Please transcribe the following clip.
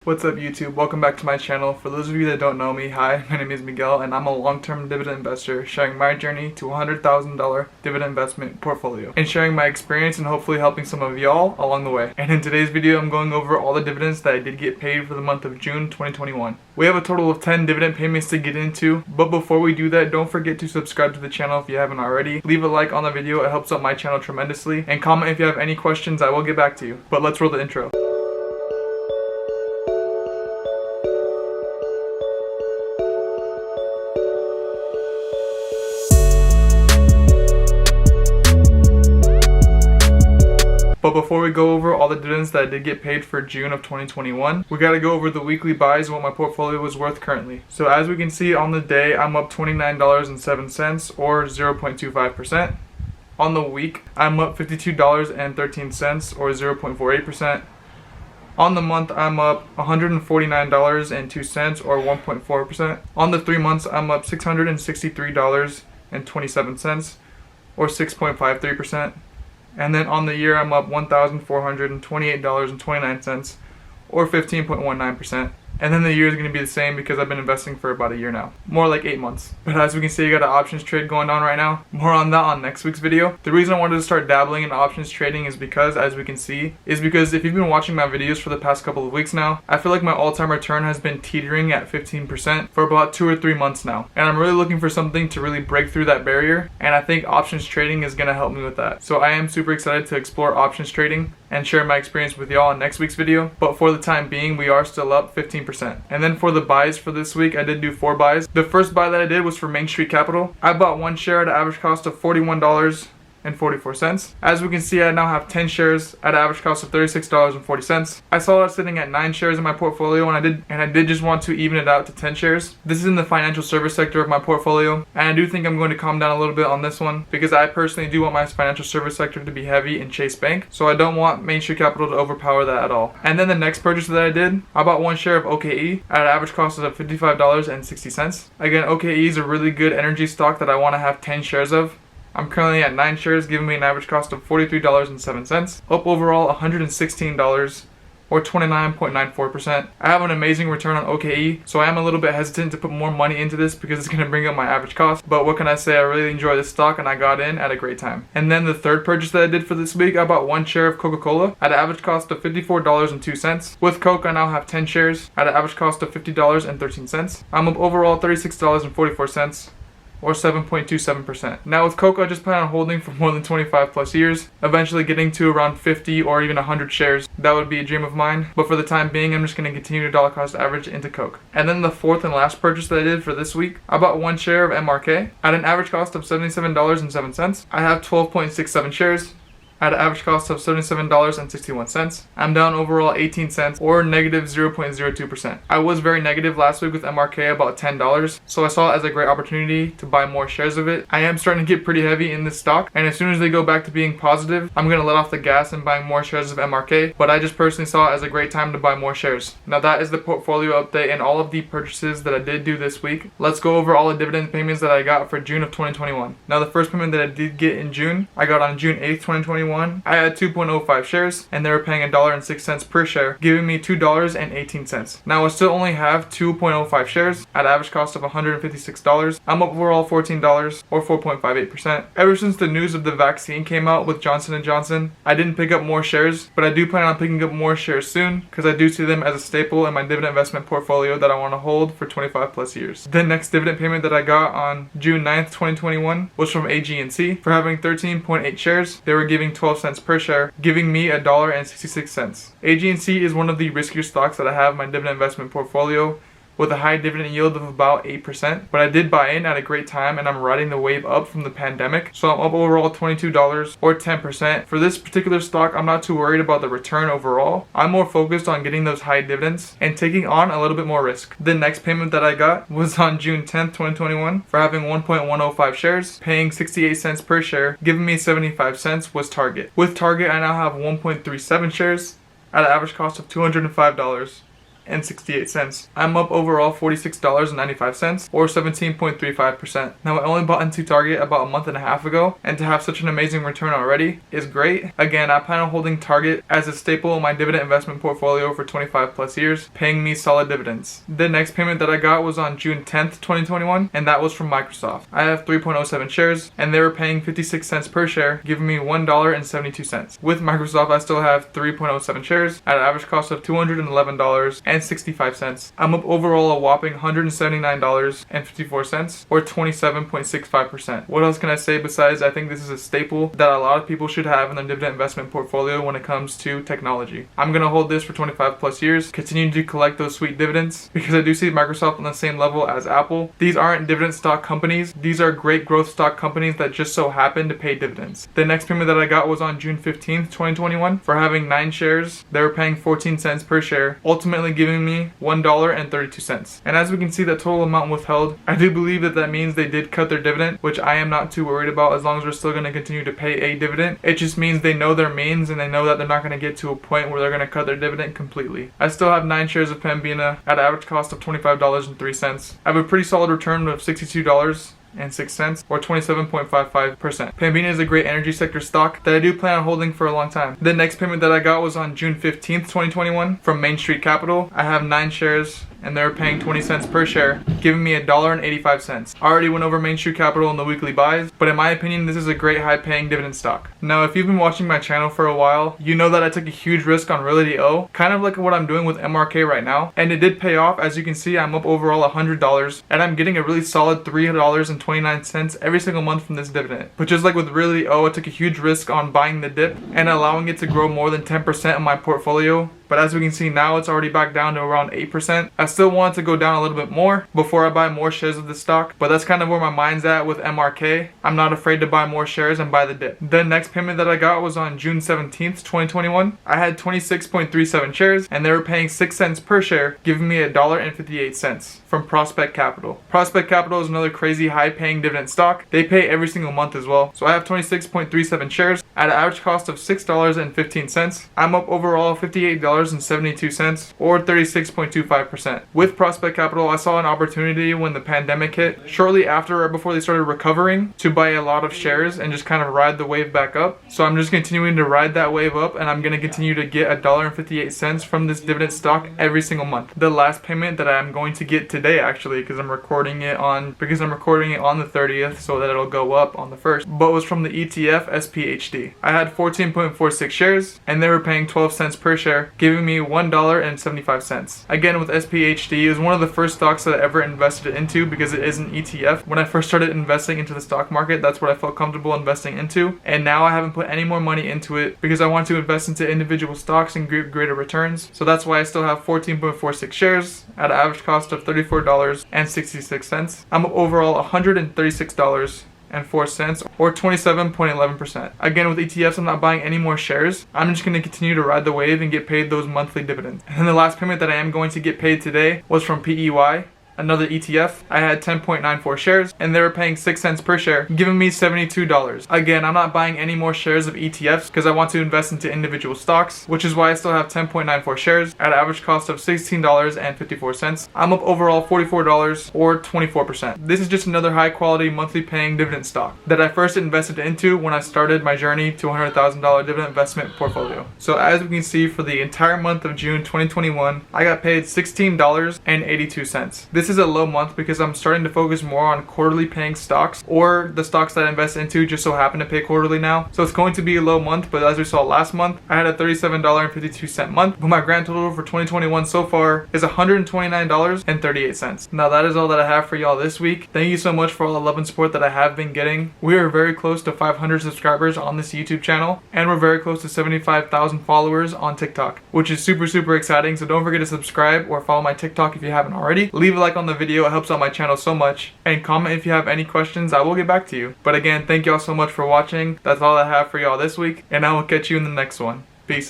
What's up YouTube? Welcome back to my channel. For those of you that don't know me, hi, my name is Miguel and I'm a long-term dividend investor sharing my journey to a $100,000 dividend investment portfolio and sharing my experience and hopefully helping some of y'all along the way. And in today's video, I'm going over all the dividends that I did get paid for the month of June 2021. We have a total of 10 dividend payments to get into, but before we do that, don't forget to subscribe to the channel if you haven't already. Leave a like on the video, it helps out my channel tremendously, and comment if you have any questions, I will get back to you. But let's roll the intro. But before we go over all the dividends that I did get paid for June of 2021, we gotta go over the weekly buys and what my portfolio is worth currently. So as we can see on the day, I'm up $29.07 or 0.25%. On the week, I'm up $52.13 or 0.48%. On the month, I'm up $149.02 or 1.4%. On the 3 months, I'm up $663.27 or 6.53%. And then on the year, I'm up $1,428.29 or 15.19%. And then the year is going to be the same because I've been investing for about a year now. More like 8 months. But as we can see, I got an options trade going on right now. More on that on next week's video. The reason I wanted to start dabbling in options trading is because, as we can see, if you've been watching my videos for the past couple of weeks now, I feel like my all-time return has been teetering at 15% for about 2 or 3 months now. And I'm really looking for something to really break through that barrier. And I think options trading is going to help me with that. So I am super excited to explore options trading and share my experience with y'all in next week's video. But for the time being, we are still up 15%. And then for the buys for this week, I did do 4 buys. The first buy that I did was for Main Street Capital. I bought 1 share at an average cost of $41.44. As we can see, I now have 10 shares at an average cost of $36.40. I saw it sitting at 9 shares in my portfolio, and I did just want to even it out to 10 shares. This is in the financial service sector of my portfolio, and I do think I'm going to calm down a little bit on this one because I personally do want my financial service sector to be heavy in Chase Bank, so I don't want Main Street Capital to overpower that at all. And then the next purchase that I did, I bought 1 share of OKE at an average cost of $55.60. Again, OKE is a really good energy stock that I want to have 10 shares of. I'm currently at 9 shares, giving me an average cost of $43.07, up overall $116 or 29.94%. I have an amazing return on OKE, so I am a little bit hesitant to put more money into this because it's going to bring up my average cost. But what can I say, I really enjoy this stock and I got in at a great time. And then the third purchase that I did for this week, I bought 1 share of Coca-Cola at an average cost of $54.02. With Coke, I now have 10 shares at an average cost of $50.13. I'm up overall $36.44. or 7.27%. Now with Coke, I just plan on holding for more than 25 plus years, eventually getting to around 50 or even 100 shares. That would be a dream of mine, but for the time being, I'm just going to continue to dollar cost average into Coke. And then the fourth and last purchase that I did for this week, I bought 1 share of MRK at an average cost of $77.07. I have 12.67 shares at an average cost of $77.61. I'm down overall 18 cents or negative 0.02%. I was very negative last week with MRK, about $10, so I saw it as a great opportunity to buy more shares of it. I am starting to get pretty heavy in this stock, and as soon as they go back to being positive, I'm going to let off the gas and buying more shares of MRK, but I just personally saw it as a great time to buy more shares. Now that is the portfolio update and all of the purchases that I did do this week. Let's go over all the dividend payments that I got for June of 2021. Now the first payment that I did get in June, I got on June 8th, 2021. I had 2.05 shares and they were paying $1.06 per share, giving me $2.18. Now I still only have 2.05 shares at an average cost of $156. I'm up overall $14 or 4.58%. Ever since the news of the vaccine came out with Johnson & Johnson, I didn't pick up more shares, but I do plan on picking up more shares soon because I do see them as a staple in my dividend investment portfolio that I want to hold for 25 plus years. The next dividend payment that I got on June 9th, 2021 was from AG&C for having 13.8 shares. They were giving 12 cents per share, giving me $1.66. AG&C is one of the riskier stocks that I have in my dividend investment portfolio, with a high dividend yield of about 8%, but I did buy in at a great time and I'm riding the wave up from the pandemic, so I'm up overall $22 or 10%. For this particular stock, I'm not too worried about the return overall. I'm more focused on getting those high dividends and taking on a little bit more risk. The next payment that I got was on June 10th, 2021 for having 1.105 shares, paying 68 cents per share, giving me 75 cents was Target. With Target, I now have 1.37 shares at an average cost of $205. $1.68. I'm up overall $46.95 or 17.35%. Now I only bought into Target about a month and a half ago, and to have such an amazing return already is great. Again, I plan on holding Target as a staple in my dividend investment portfolio for 25 plus years, paying me solid dividends. The next payment that I got was on June 10th, 2021, and that was from Microsoft. I have 3.07 shares, and they were paying 56 cents per share, giving me $1.72. With Microsoft, I still have 3.07 shares at an average cost of $211.65. I'm up overall a whopping $179.54 or 27.65%. What else can I say besides I think this is a staple that a lot of people should have in their dividend investment portfolio when it comes to technology. I'm going to hold this for 25 plus years, continue to collect those sweet dividends because I do see Microsoft on the same level as Apple. These aren't dividend stock companies. These are great growth stock companies that just so happen to pay dividends. The next payment that I got was on June 15th, 2021 for having 9 shares. They were paying 14 cents per share, ultimately giving me $1.32. And as we can see, the total amount withheld, I do believe that that means they did cut their dividend, which I am not too worried about as long as we're still going to continue to pay a dividend. It just means they know their means and they know that they're not going to get to a point where they're going to cut their dividend completely. I still have 9 shares of Pembina at an average cost of $25.03. I have a pretty solid return of $62.06 or 27.55%. Pembina is a great energy sector stock that I do plan on holding for a long time. The next payment that I got was on June 15th, 2021 from Main Street Capital. I have 9 shares and they were paying 20 cents per share, giving me $1.85. I already went over Main Street Capital in the weekly buys, but in my opinion, this is a great high-paying dividend stock. Now, if you've been watching my channel for a while, you know that I took a huge risk on Realty O, kind of like what I'm doing with MRK right now, and it did pay off. As you can see, I'm up overall $100, and I'm getting a really solid $3.29 every single month from this dividend. But just like with Realty O, I took a huge risk on buying the dip and allowing it to grow more than 10% of my portfolio. But as we can see now, it's already back down to around 8%. I still want it to go down a little bit more before I buy more shares of the stock, but that's kind of where my mind's at with MRK. I'm not afraid to buy more shares and buy the dip. The next payment that I got was on June 17th, 2021. I had 26.37 shares and they were paying 6 cents per share, giving me $1.58 from Prospect Capital. Prospect Capital is another crazy high-paying dividend stock. They pay every single month as well. So I have 26.37 shares at an average cost of $6.15. I'm up overall $58.72 or 36.25%. With Prospect Capital, I saw an opportunity when the pandemic hit, shortly after or before they started recovering, to buy a lot of shares and just kind of ride the wave back up. So I'm just continuing to ride that wave up, and I'm going to continue to get $1.58 from this dividend stock every single month. The last payment that I'm going to get today, actually, because I'm recording it on the 30th so that it'll go up on the 1st, but was from the ETF SPHD. I had 14.46 shares and they were paying 12 cents per share, giving me $1.75. Again, with SPHD, it was one of the first stocks that I ever invested into because it is an ETF. When I first started investing into the stock market, that's what I felt comfortable investing into, and now I haven't put any more money into it because I want to invest into individual stocks and get greater returns. So that's why I still have 14.46 shares at an average cost of $34.66. I'm up overall $136.04 or 27.11%. Again, with ETFs, I'm not buying any more shares. I'm just going to continue to ride the wave and get paid those monthly dividends. And the last payment that I am going to get paid today was from PEY, another ETF. I had 10.94 shares and they were paying 6 cents per share, giving me $72. Again, I'm not buying any more shares of ETFs because I want to invest into individual stocks, which is why I still have 10.94 shares at an average cost of $16.54. I'm up overall $44 or 24%. This is just another high quality monthly paying dividend stock that I first invested into when I started my journey to $100,000 dividend investment portfolio. So as we can see, for the entire month of June 2021, I got paid $16.82. This is a low month because I'm starting to focus more on quarterly paying stocks, or the stocks that I invest into just so happen to pay quarterly now. So it's going to be a low month, but as we saw last month, I had a $37.52 month, but my grand total for 2021 so far is $129.38. Now that is all that I have for y'all this week. Thank you so much for all the love and support that I have been getting. We are very close to 500 subscribers on this YouTube channel, and we're very close to 75,000 followers on TikTok, which is super exciting. So don't forget to subscribe or follow my TikTok if you haven't already. Leave a like on the video, it helps out my channel so much, and comment if you have any questions. I will get back to you. But again, thank y'all so much for watching. That's all I have for y'all this week, and I will catch you in the next one. Peace.